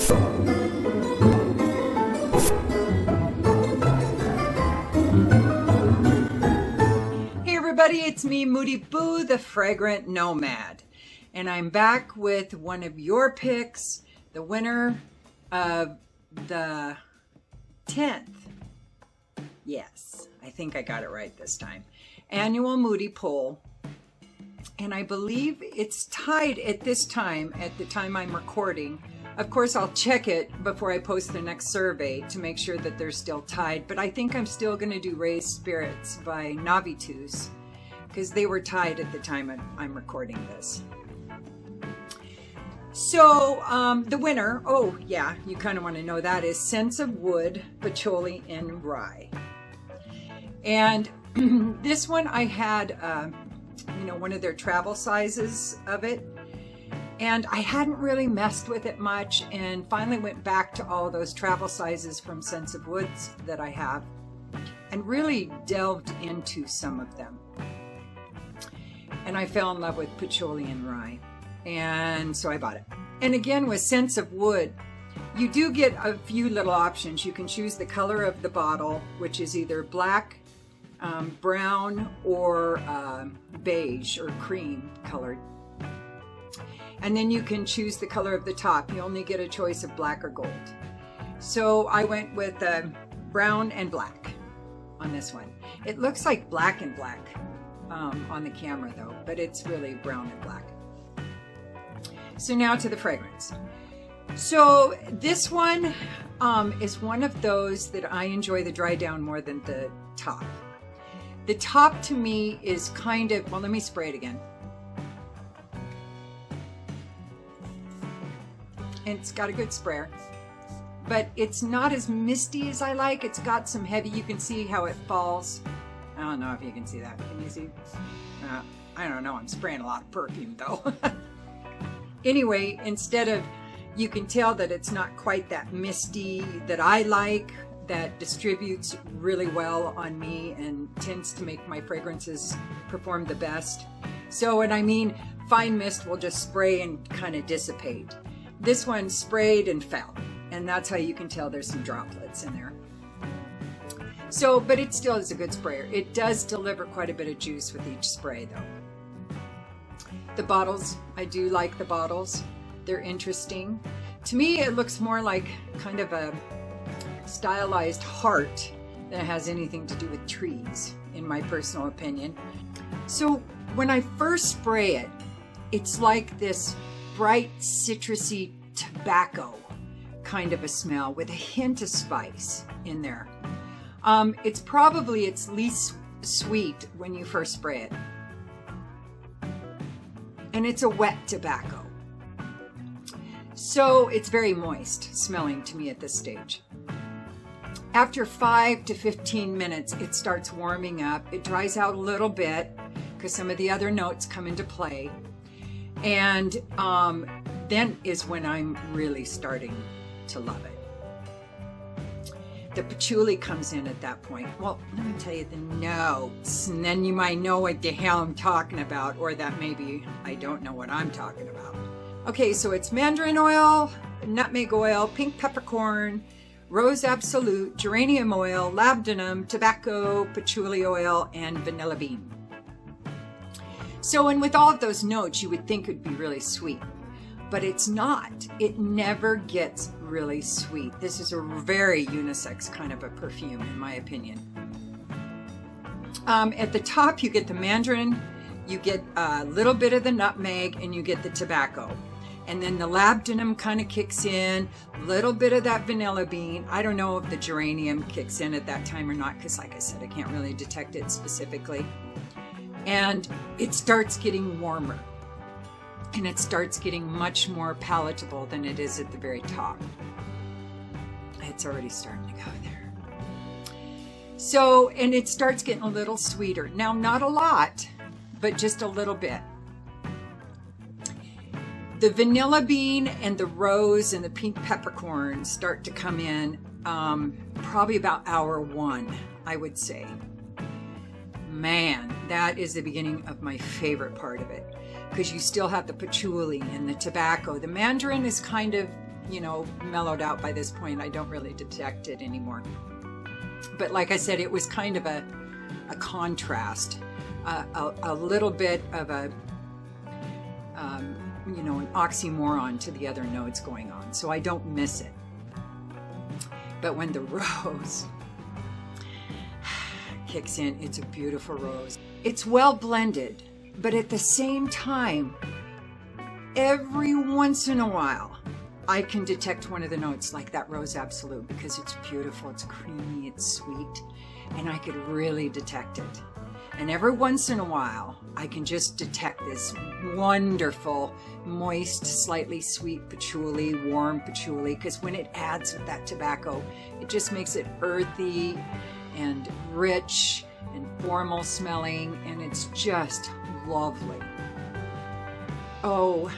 Hey everybody, it's me, Moody Boo, the Fragrant Nomad. And I'm back with one of your picks, the winner of the 10th. Yes, I think I got it right this time. Annual Moody poll. And I believe it's tied at this time, at the time I'm recording. Of course, I'll check it before I post the next survey to make sure that they're still tied. But I think I'm still going to do Raised Spirits by Navitus, because they were tied at the time I'm recording this. So the winner, oh yeah, you kind of want to know that, is Sense of Wood, Patchouli, and Rye. And this one I had, one of their travel sizes of it. And I hadn't really messed with it much, and finally went back to all those travel sizes from Sense of Woods that I have and really delved into some of them. And I fell in love with Patchouli and Rye. And so I bought it. And again, with Sense of Wood, you do get a few little options. You can choose the color of the bottle, which is either black, brown, or beige or cream colored. And then you can choose the color of the top. You only get a choice of black or gold. So I went with brown and black on this one. It looks like black and black on the camera though, but it's really brown and black. So now to the fragrance. So this one is one of those that I enjoy the dry down more than the top. The top to me is kind of, well, let me spray it again. And it's got a good sprayer, but it's not as misty as I like. It's got some heavy, you can see how it falls. I don't know if you can see that. Can you see? I don't know, I'm spraying a lot of perfume though. Anyway, instead of, you can tell that it's not quite that misty that I like, that distributes really well on me and tends to make my fragrances perform the best. So, and I mean, fine mist will just spray and kind of dissipate. This one sprayed and fell, and that's how you can tell there's some droplets in there. So, but it still is a good sprayer. It does deliver quite a bit of juice with each spray though. The bottles, I do like the bottles. They're interesting. To me, it looks more like kind of a stylized heart than it has anything to do with trees, in my personal opinion. So when I first spray it, it's like this bright citrusy tobacco kind of a smell with a hint of spice in there. It's probably its least sweet when you first spray it. And it's a wet tobacco. So it's very moist smelling to me at this stage. After 5 to 15 minutes, it starts warming up. It dries out a little bit because some of the other notes come into play. And then is when I'm really starting to love it. The patchouli comes in at that point. Well, let me tell you the notes, and then you might know what the hell I'm talking about, or that maybe I don't know what I'm talking about. Okay, so it's mandarin oil, nutmeg oil, pink peppercorn, rose absolute, geranium oil, labdanum, tobacco, patchouli oil, and vanilla bean. So, and with all of those notes, you would think it would be really sweet, but it's not. It never gets really sweet. This is a very unisex kind of a perfume, in my opinion. At the top, you get the mandarin, you get a little bit of the nutmeg, and you get the tobacco. And then the labdanum kind of kicks in, a little bit of that vanilla bean. I don't know if the geranium kicks in at that time or not, because like I said, I can't really detect it specifically. And it starts getting warmer, and it starts getting much more palatable than it is at the very top. It's already starting to go there. So, and it starts getting a little sweeter. Now, not a lot, but just a little bit. The vanilla bean and the rose and the pink peppercorn start to come in probably about hour 1, I would say. Man, that is the beginning of my favorite part of it, because you still have the patchouli and the tobacco. The mandarin is kind of you know, mellowed out by this point. I don't really detect it anymore. But like I said, it was kind of a contrast, a little bit of a, you know, an oxymoron to the other notes going on. So I don't miss it. But when the rose kicks in, it's a beautiful rose. It's well blended, but at the same time, every once in a while, I can detect one of the notes like that Rose Absolute, because it's beautiful, it's creamy, it's sweet, and I could really detect it. And every once in a while, I can just detect this wonderful, moist, slightly sweet patchouli, warm patchouli, because when it adds with that tobacco, it just makes it earthy and rich and formal smelling, and it's just lovely. Oh,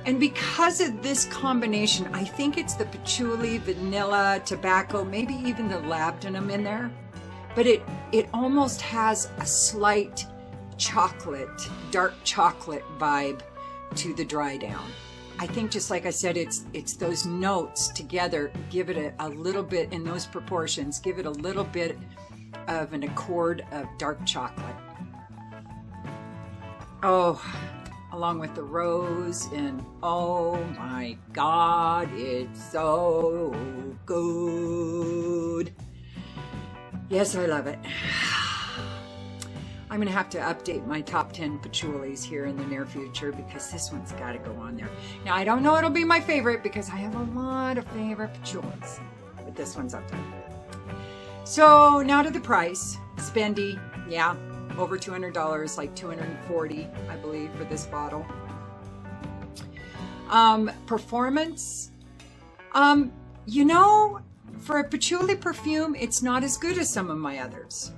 and because of this combination, I think it's the patchouli, vanilla, tobacco, maybe even the labdanum in there, but it almost has a slight chocolate, dark chocolate vibe to the dry down. I think, just like I said, it's those notes together give it a little bit, in those proportions, give it a little bit of an accord of dark chocolate. Oh, along with the rose, and oh my God, it's so good. Yes, I love it. I'm going to have to update my top 10 patchoulis here in the near future, because this one's got to go on there. Now, I don't know it'll be my favorite, because I have a lot of favorite patchoulis, but this one's up there. So now to the price. Spendy, yeah, over $200, like $240, I believe, for this bottle. Performance, you know, for a patchouli perfume, it's not as good as some of my others.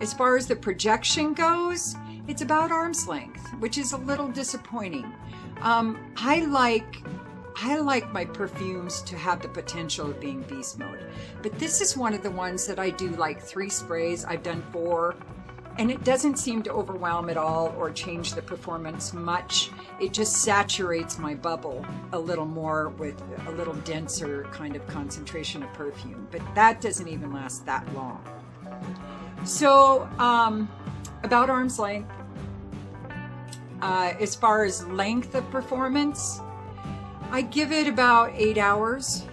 As far as the projection goes, it's about arm's length, which is a little disappointing. I like my perfumes to have the potential of being beast mode, but this is one of the ones that I do like 3 sprays. I've done 4, and it doesn't seem to overwhelm at all or change the performance much. It just saturates my bubble a little more with a little denser kind of concentration of perfume, but that doesn't even last that long. So, about arm's length. As far as length of performance, I give it about 8 hours,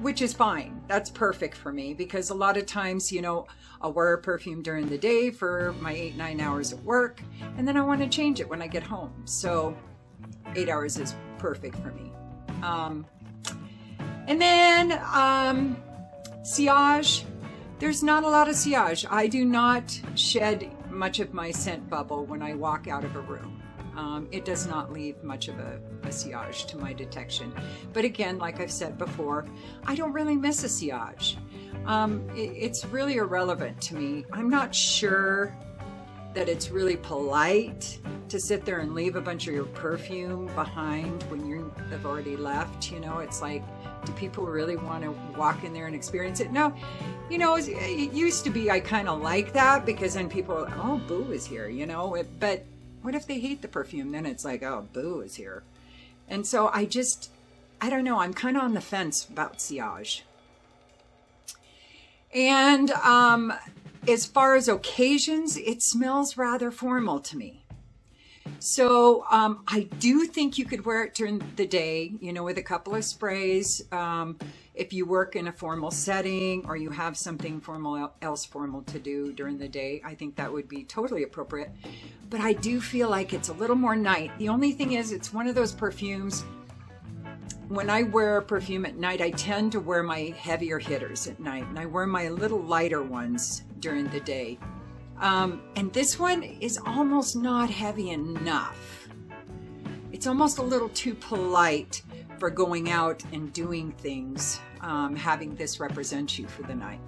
which is fine. That's perfect for me, because a lot of times, you know, I'll wear a perfume during the day for my 8-9 hours at work, and then I want to change it when I get home. So 8 hours is perfect for me. And then sillage. There's not a lot of sillage. I do not shed much of my scent bubble when I walk out of a room. It does not leave much of a sillage to my detection. But again, like I've said before, I don't really miss a sillage. It's really irrelevant to me. I'm not sure that it's really polite to sit there and leave a bunch of your perfume behind when you have already left. You know, it's like, do people really want to walk in there and experience it? No, you know, it used to be I kind of like that, because then people, oh, Boo is here, you know, but what if they hate the perfume? Then it's like, oh, Boo is here. And so I don't know, I'm kind of on the fence about sillage. And as far as occasions, it smells rather formal to me. So I do think you could wear it during the day, you know, with a couple of sprays. If you work in a formal setting, or you have something else formal to do during the day, I think that would be totally appropriate. But I do feel like it's a little more night. The only thing is, it's one of those perfumes, when I wear a perfume at night, I tend to wear my heavier hitters at night, and I wear my little lighter ones during the day. And this one is almost not heavy enough. It's almost a little too polite for going out and doing things, having this represent you for the night.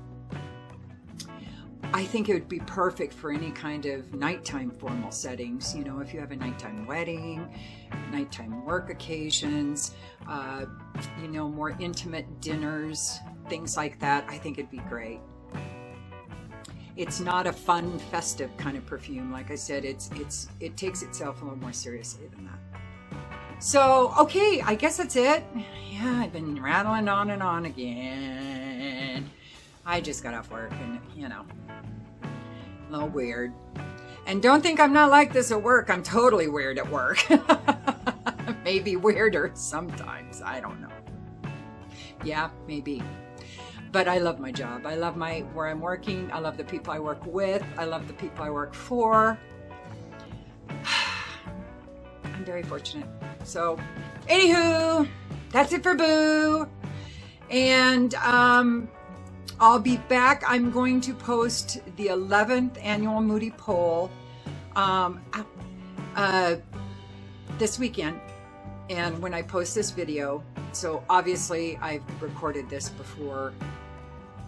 I think it would be perfect for any kind of nighttime formal settings. You know, if you have a nighttime wedding, nighttime work occasions, you know, more intimate dinners, things like that, I think it'd be great. It's not a fun, festive kind of perfume. Like I said, it takes itself a little more seriously than that. So, okay, I guess that's it. Yeah, I've been rattling on and on again. I just got off work and, you know, a little weird. And don't think I'm not like this at work. I'm totally weird at work. Maybe weirder sometimes. I don't know. Yeah, maybe. But I love my job. I love where I'm working. I love the people I work with. I love the people I work for. I'm very fortunate. So, anywho, that's it for Boo. And I'll be back. I'm going to post the 11th annual Moody poll this weekend. And when I post this video, so obviously I've recorded this before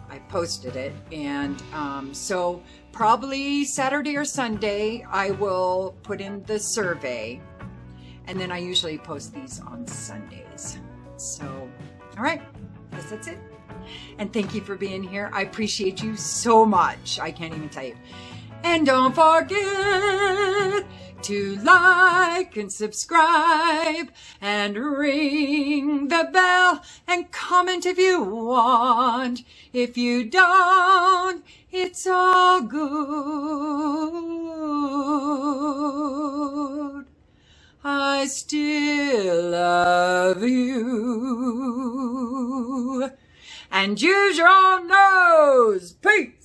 I posted it. And so probably Saturday or Sunday, I will put in the survey. And then I usually post these on Sundays. So, all right, I guess that's it. And thank you for being here. I appreciate you so much. I can't even tell you. And don't forget to like and subscribe and ring the bell and comment if you want. If you don't, it's all good. I still love you. And use your own nose. Peace.